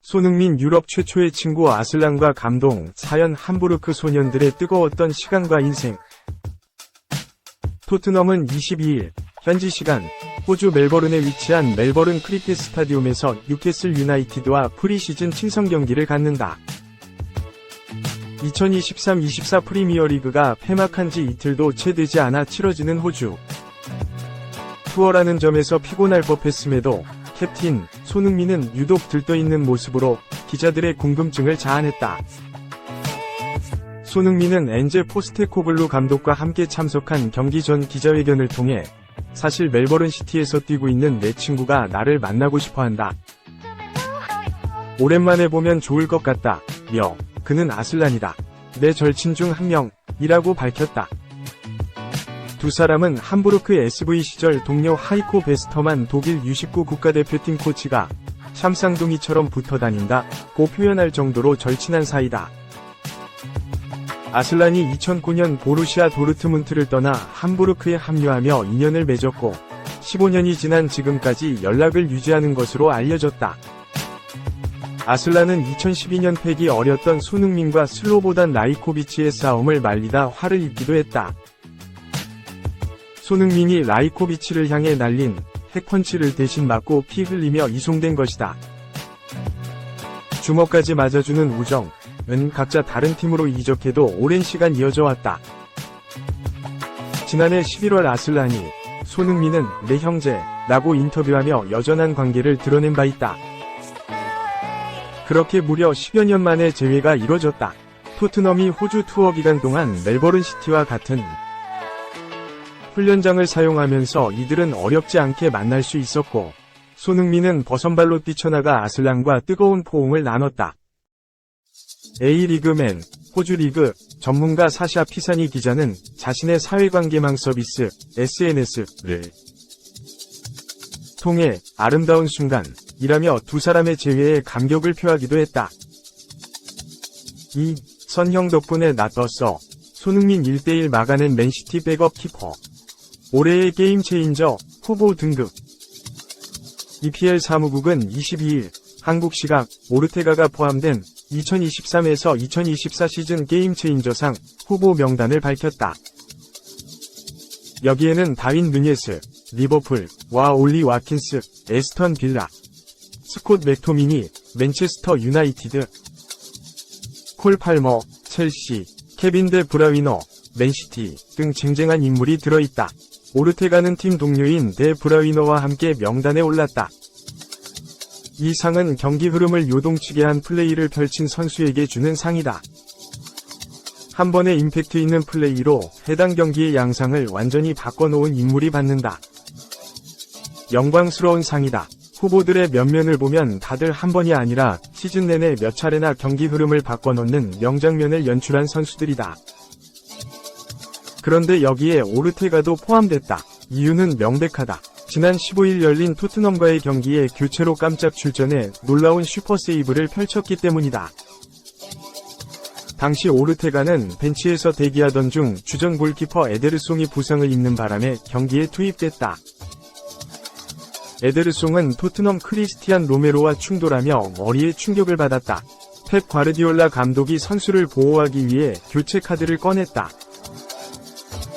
손흥민 유럽 최초의 친구 아슬란과 감동, 사연 함부르크 소년들의 뜨거웠던 시간과 인생. 토트넘은 22일, 현지 시간, 호주 멜버른에 위치한 멜버른 크리켓 스타디움에서 뉴캐슬 유나이티드와 프리시즌 친선 경기를 갖는다. 2023-24 프리미어리그가 폐막한 지 이틀도 채 되지 않아 치러지는 호주 투어라는 점에서 피곤할 법했음에도 캡틴 손흥민은 유독 들떠있는 모습으로 기자들의 궁금증을 자아냈다. 손흥민은 엔제 포스테코글루 감독과 함께 참석한 경기 전 기자회견을 통해 사실 멜버른 시티에서 뛰고 있는 내 친구가 나를 만나고 싶어한다. 오랜만에 보면 좋을 것 같다. 며 그는 아슬란이다. 내 절친 중 한 명이라고 밝혔다. 두 사람은 함부르크 SV 시절 동료 하이코 베스터만 독일 U19 국가대표팀 코치가 샴쌍둥이처럼 붙어 다닌다고 표현할 정도로 절친한 사이다. 아슬란이 2009년 보루시아 도르트문트를 떠나 함부르크에 합류하며 인연을 맺었고 15년이 지난 지금까지 연락을 유지하는 것으로 알려졌다. 아슬란은 2012년 팩이 어렸던 손흥민과 슬로보단 라이코비치의 싸움을 말리다 화를 입기도 했다. 손흥민이 라이코비치를 향해 날린 핵펀치를 대신 맞고 피 흘리며 이송된 것이다. 주먹까지 맞아주는 우정은 각자 다른 팀으로 이적해도 오랜 시간 이어져 왔다. 지난해 11월 아슬란이 손흥민은 내 형제라고 인터뷰하며 여전한 관계를 드러낸 바 있다. 그렇게 무려 10여 년 만에 재회가 이뤄졌다. 토트넘이 호주 투어 기간 동안 멜버른 시티와 같은 훈련장을 사용하면서 이들은 어렵지 않게 만날 수 있었고 손흥민은 버선발로 뛰쳐나가 아슬란과 뜨거운 포옹을 나눴다. A리그맨, 호주 리그 전문가 사샤 피사니 기자는 자신의 사회관계망 서비스 SNS를 통해 아름다운 순간이라며 두 사람의 재회에 감격을 표하기도 했다. 이 선형 덕분에 나 떴어. 손흥민 1대1 막아낸 맨시티 백업 키퍼. 올해의 게임 체인저 후보 등급. EPL 사무국은 22일 한국 시각 오르테가가 포함된 2023에서 2024 시즌 게임 체인저상 후보 명단을 밝혔다. 여기에는 다윈 누니에스, 리버풀과 올리 와킨스, 에스턴 빌라, 스콧 맥토미니, 맨체스터 유나이티드, 콜 팔머, 첼시, 케빈 데 브라위너, 맨시티 등 쟁쟁한 인물이 들어있다. 오르테가는 팀 동료인 데 브라위너와 함께 명단에 올랐다. 이 상은 경기 흐름을 요동치게 한 플레이를 펼친 선수에게 주는 상이다. 한 번의 임팩트 있는 플레이로 해당 경기의 양상을 완전히 바꿔놓은 인물이 받는다. 영광스러운 상이다. 후보들의 면면을 보면 다들 한 번이 아니라 시즌 내내 몇 차례나 경기 흐름을 바꿔놓는 명장면을 연출한 선수들이다. 그런데 여기에 오르테가도 포함됐다. 이유는 명백하다. 지난 15일 열린 토트넘과의 경기에 교체로 깜짝 출전해 놀라운 슈퍼세이브를 펼쳤기 때문이다. 당시 오르테가는 벤치에서 대기하던 중 주전 골키퍼 에데르송이 부상을 입는 바람에 경기에 투입됐다. 에데르송은 토트넘 크리스티안 로메로와 충돌하며 머리에 충격을 받았다. 펩 과르디올라 감독이 선수를 보호하기 위해 교체 카드를 꺼냈다.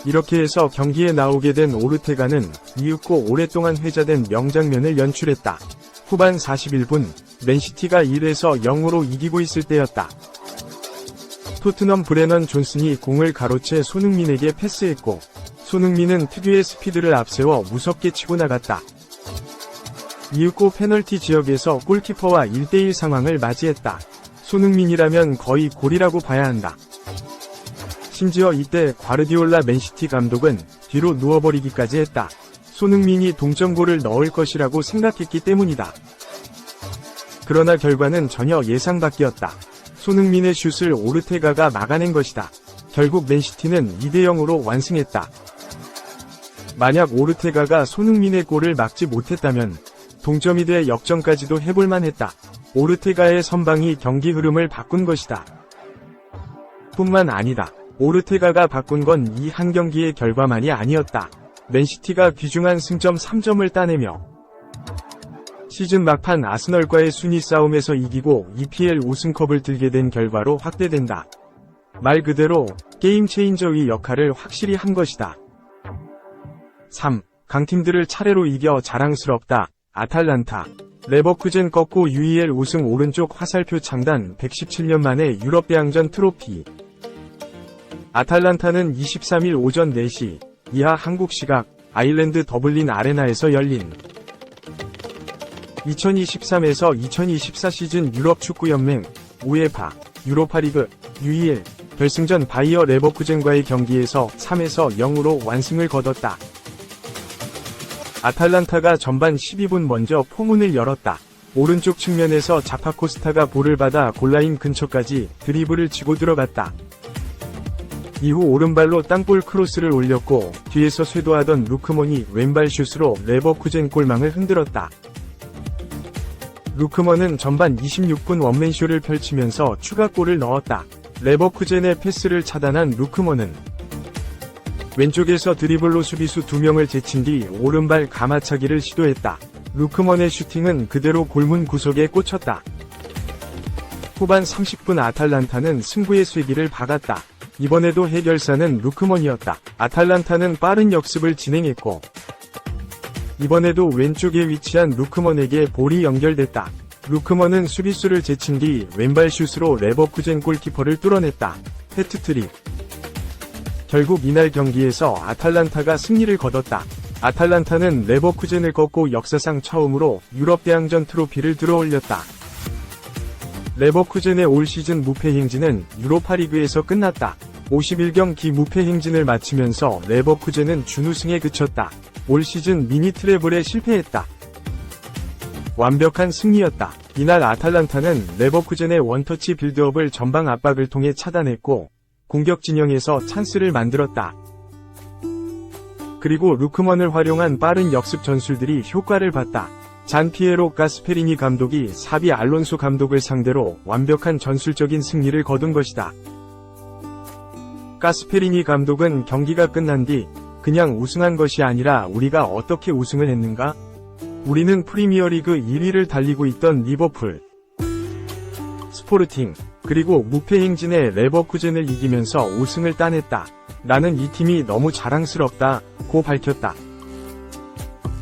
이렇게 해서 경기에 나오게 된 오르테가는 이윽고 오랫동안 회자된 명장면을 연출했다. 후반 41분, 맨시티가 1에서 0으로 이기고 있을 때였다. 토트넘 브레넌 존슨이 공을 가로채 손흥민에게 패스했고 손흥민은 특유의 스피드를 앞세워 무섭게 치고 나갔다. 이윽고 페널티 지역에서 골키퍼와 1대1 상황을 맞이했다. 손흥민이라면 거의 골이라고 봐야 한다. 심지어 이때 과르디올라 맨시티 감독은 뒤로 누워버리기까지 했다. 손흥민이 동점골을 넣을 것이라고 생각했기 때문이다. 그러나 결과는 전혀 예상 밖이었다. 손흥민의 슛을 오르테가가 막아낸 것이다. 결국 맨시티는 2대0으로 완승했다. 만약 오르테가가 손흥민의 골을 막지 못했다면 동점이 돼 역전까지도 해볼만 했다. 오르테가의 선방이 경기 흐름을 바꾼 것이다. 뿐만 아니다. 오르테가가 바꾼 건 이 한 경기의 결과만이 아니었다. 맨시티가 귀중한 승점 3점을 따내며 시즌 막판 아스널과의 순위 싸움에서 이기고 EPL 우승컵을 들게 된 결과로 확대된다. 말 그대로 게임 체인저의 역할을 확실히 한 것이다. 3. 강팀들을 차례로 이겨 자랑스럽다. 아탈란타. 레버쿠젠 꺾고 UEL 우승. 오른쪽 화살표 창단. 117년 만에 유럽 대항전 트로피. 아탈란타는 23일 오전 4시 이하 한국 시각 아일랜드 더블린 아레나에서 열린 2023에서 2024 시즌 유럽 축구연맹 우에파 유로파리그 UEL 결승전 바이어 레버쿠젠과의 경기에서 3에서 0으로 완승을 거뒀다. 아탈란타가 전반 12분 먼저 포문을 열었다. 오른쪽 측면에서 자파코스타가 볼을 받아 골라인 근처까지 드리블을 치고 들어갔다. 이후 오른발로 땅볼 크로스를 올렸고 뒤에서 쇄도하던 루크먼이 왼발 슛으로 레버쿠젠 골망을 흔들었다. 루크먼은 전반 26분 원맨쇼를 펼치면서 추가골을 넣었다. 레버쿠젠의 패스를 차단한 루크먼은 왼쪽에서 드리블로 수비수 2명을 제친 뒤 오른발 가마차기를 시도했다. 루크먼의 슈팅은 그대로 골문 구석에 꽂혔다. 후반 30분 아탈란타는 승부의 쐐기를 박았다. 이번에도 해결사는 루크먼이었다. 아탈란타는 빠른 역습을 진행했고 이번에도 왼쪽에 위치한 루크먼에게 볼이 연결됐다. 루크먼은 수비수를 제친 뒤 왼발 슛으로 레버쿠젠 골키퍼를 뚫어냈다. 해트트릭. 결국 이날 경기에서 아탈란타가 승리를 거뒀다. 아탈란타는 레버쿠젠을 꺾고 역사상 처음으로 유럽 대항전 트로피를 들어올렸다. 레버쿠젠의 올 시즌 무패 행진은 유로파리그에서 끝났다. 51경기 무패 행진을 마치면서 레버쿠젠은 준우승에 그쳤다. 올 시즌 미니 트래블에 실패했다. 완벽한 승리였다. 이날 아탈란타는 레버쿠젠의 원터치 빌드업을 전방 압박을 통해 차단했고 공격 진영에서 찬스를 만들었다. 그리고 루크먼을 활용한 빠른 역습 전술들이 효과를 봤다. 잔 피에로 가스페리니 감독이 사비 알론소 감독을 상대로 완벽한 전술적인 승리를 거둔 것이다. 가스페리니 감독은 경기가 끝난 뒤 그냥 우승한 것이 아니라 우리가 어떻게 우승을 했는가? 우리는 프리미어리그 1위를 달리고 있던 리버풀, 스포르팅, 그리고 무패 행진의 레버쿠젠을 이기면서 우승을 따냈다. 나는 이 팀이 너무 자랑스럽다. 고 밝혔다.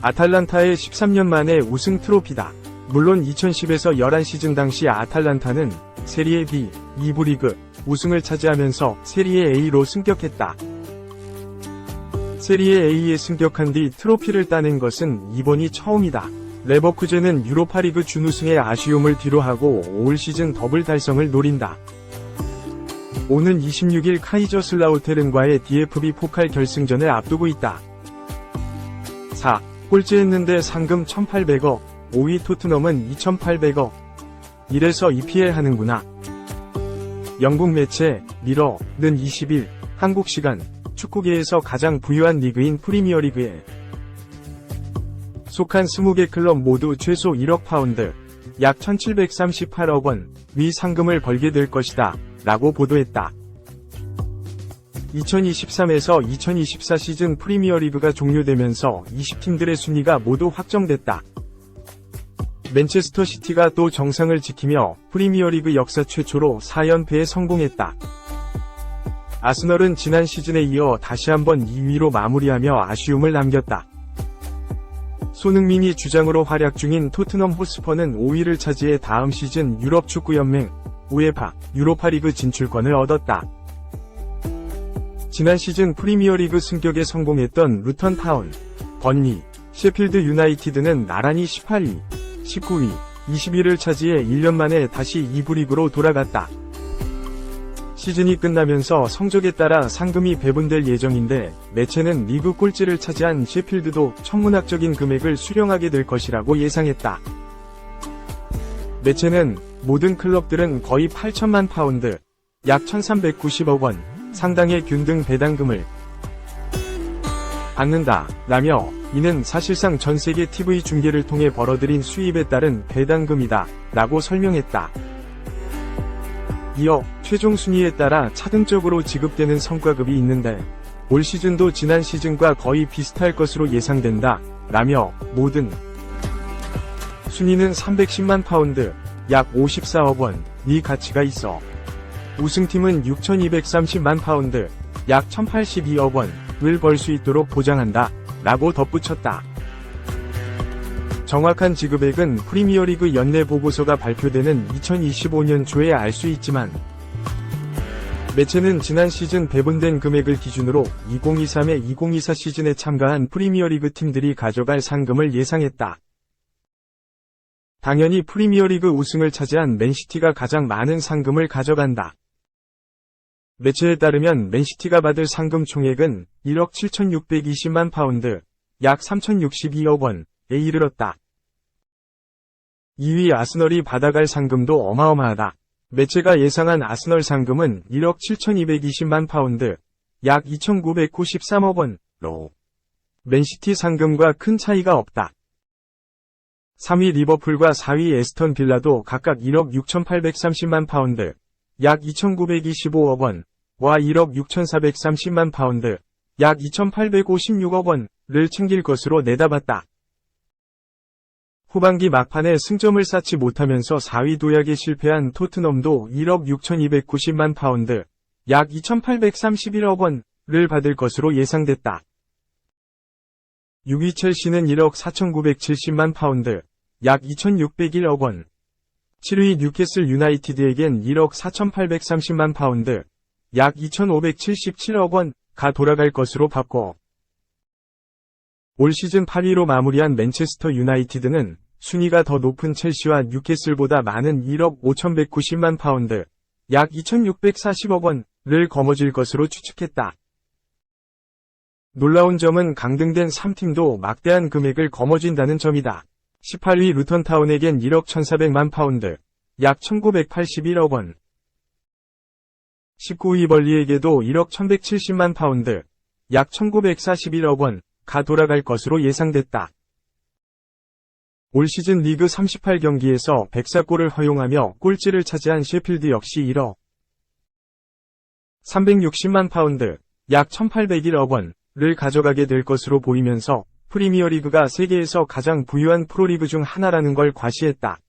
아탈란타의 13년 만에 우승 트로피다. 물론 2010에서 11 시즌 당시 아탈란타는 세리에 B, 2부 리그 우승을 차지하면서 세리에 A로 승격했다. 세리에 A에 승격한 뒤 트로피를 따낸 것은 이번이 처음이다. 레버쿠젠은 유로파리그 준우승의 아쉬움을 뒤로하고 올 시즌 더블 달성을 노린다. 오는 26일 카이저슬라우테른과의 DFB 포칼 결승전을 앞두고 있다. 4. 꼴찌했는데 상금 1,800억, 5위 토트넘은 2,800억. 이래서 EPL 하는구나. 영국 매체 미러는 20일 한국 시간 축구계에서 가장 부유한 리그인 프리미어리그에 속한 20개 클럽 모두 최소 1억 파운드, 약 1,738억 원 위 상금을 벌게 될 것이다. 라고 보도했다. 2023에서 2024 시즌 프리미어리그가 종료되면서 20팀들의 순위가 모두 확정됐다. 맨체스터 시티가 또 정상을 지키며 프리미어리그 역사 최초로 4연패에 성공했다. 아스널은 지난 시즌에 이어 다시 한번 2위로 마무리하며 아쉬움을 남겼다. 손흥민이 주장으로 활약 중인 토트넘 호스퍼는 5위를 차지해 다음 시즌 유럽 축구연맹 우에파 유로파리그 진출권을 얻었다. 지난 시즌 프리미어리그 승격에 성공했던 루턴 타운, 번리, 셰필드 유나이티드는 나란히 18위, 19위, 20위를 차지해 1년 만에 다시 2부 리그로 돌아갔다. 시즌이 끝나면서 성적에 따라 상금이 배분될 예정인데 매체는 리그 꼴찌를 차지한 셰필드도 천문학적인 금액을 수령하게 될 것이라고 예상했다. 매체는 모든 클럽들은 거의 8천만 파운드, 약 1,390억 원 상당의 균등 배당금을 받는다 라며 이는 사실상 전세계 TV 중계를 통해 벌어들인 수입에 따른 배당금이다 라고 설명했다. 이어 최종 순위에 따라 차등적으로 지급되는 성과급이 있는데 올 시즌도 지난 시즌과 거의 비슷할 것으로 예상된다. 라며 모든 순위는 310만 파운드, 약 54억 원이 가치가 있어 우승팀은 6,230만 파운드, 약 1,082억 원을 벌 수 있도록 보장한다. 라고 덧붙였다. 정확한 지급액은 프리미어리그 연내 보고서가 발표되는 2025년 초에 알 수 있지만 매체는 지난 시즌 배분된 금액을 기준으로 2023-2024 시즌에 참가한 프리미어리그 팀들이 가져갈 상금을 예상했다. 당연히 프리미어리그 우승을 차지한 맨시티가 가장 많은 상금을 가져간다. 매체에 따르면 맨시티가 받을 상금 총액은 1억 7,620만 파운드, 약 3,062억 원에 이르렀다. 2위 아스널이 받아갈 상금도 어마어마하다. 매체가 예상한 아스널 상금은 1억 7,220만 파운드, 약 2,993억 원로 맨시티 상금과 큰 차이가 없다. 3위 리버풀과 4위 에스턴 빌라도 각각 1억 6,830만 파운드, 약 2,925억 원과 1억 6,430만 파운드, 약 2,856억 원을 챙길 것으로 내다봤다. 후반기 막판에 승점을 쌓지 못하면서 4위 도약에 실패한 토트넘도 1억 6,290만 파운드, 약 2,831억 원을 받을 것으로 예상됐다. 6위 첼시는 1억 4,970만 파운드, 약 2,601억 원. 7위 뉴캐슬 유나이티드에겐 1억 4,830만 파운드, 약 2,577억 원가 돌아갈 것으로 봤고, 올 시즌 8위로 마무리한 맨체스터 유나이티드는 순위가 더 높은 첼시와 뉴캐슬보다 많은 1억 5,190만 파운드, 약 2,640억 원을 거머쥘 것으로 추측했다. 놀라운 점은 강등된 3팀도 막대한 금액을 거머쥔다는 점이다. 18위 루턴타운에겐 1억 1,400만 파운드, 약 1,981억 원. 19위 벌리에게도 1억 1,170만 파운드, 약 1,941억 원가 돌아갈 것으로 예상됐다. 올 시즌 리그 38경기에서 104골을 허용하며 꼴찌를 차지한 셰필드 역시 1억 360만 파운드, 약 1,801억 원을 가져가게 될 것으로 보이면서 프리미어리그가 세계에서 가장 부유한 프로리그 중 하나라는 걸 과시했다.